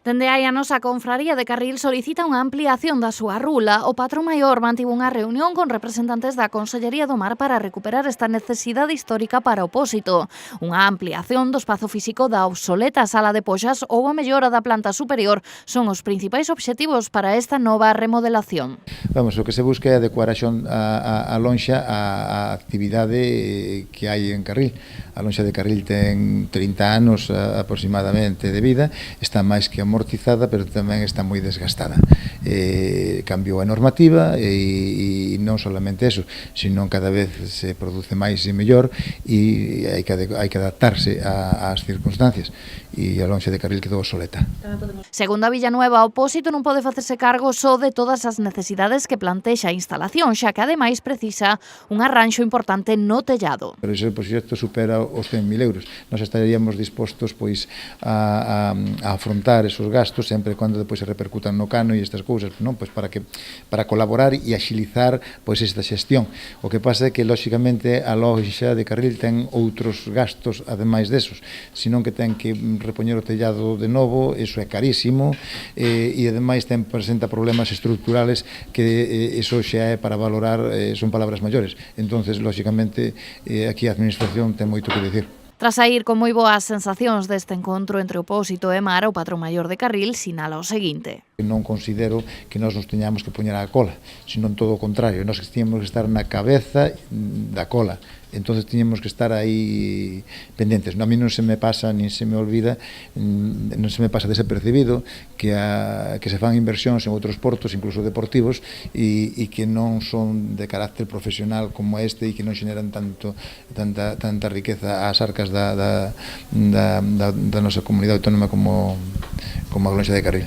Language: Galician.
Dende hai anos, a Confraría de Carril solicita unha ampliación da súa rula. O patrón maior mantivo unha reunión con representantes da Consellería do Mar para recuperar esta necesidade histórica para o Pósito. Unha ampliación do espazo físico da obsoleta sala de poxas ou a mellora da planta superior son os principais obxectivos para esta nova remodelación. Vamos, o que se busca é adecuar a lonxa á actividade que hai en Carril. A lonxa de Carril ten 30 anos aproximadamente de vida, está máis que amortizada, pero tamén está moi desgastada. Cambiou a normativa e non solamente eso, sino cada vez se produce máis e mellor e hai que adaptarse ás circunstancias e a lonxa de Carril quedou obsoleta. Segundo a Villanueva, o Pósito non pode facerse cargo só de todas as necesidades que plantexa a instalación, xa que ademais precisa un arranxo importante no tellado. Pero ese proxecto supera os 100.000 euros. Nós estaríamos dispostos a afrontar esos gastos sempre cando depois se repercutan no cano e estas cousas, non? Pois para colaborar e axilizar esta xestión. O que pasa é que, lóxicamente, a lonxa de Carril ten outros gastos ademais desos, senón que ten que repoñer o tellado de novo, iso é carísimo, e ademais presenta problemas estructurales que iso xa é para valorar, son palabras maiores. Entonces, lóxicamente, aquí a Administración ten moito que dicir. Tras saír con moi boas sensacións deste encontro entre o Pósito e Mar, o patrón maior de Carril sinala o seguinte. Non considero que nós nos teñamos que poñer á cola, senón todo o contrario, nós teñamos que estar na cabeza da cola. Entonces teñemos que estar aí pendentes. A mí non se me pasa, nin se me olvida, non se me pasa desapercibido que se fan inversións en outros portos, incluso deportivos, e que non son de carácter profesional como este e que non xeneran tanta riqueza ás arcas da nosa comunidade autónoma como a lonxa de Carril.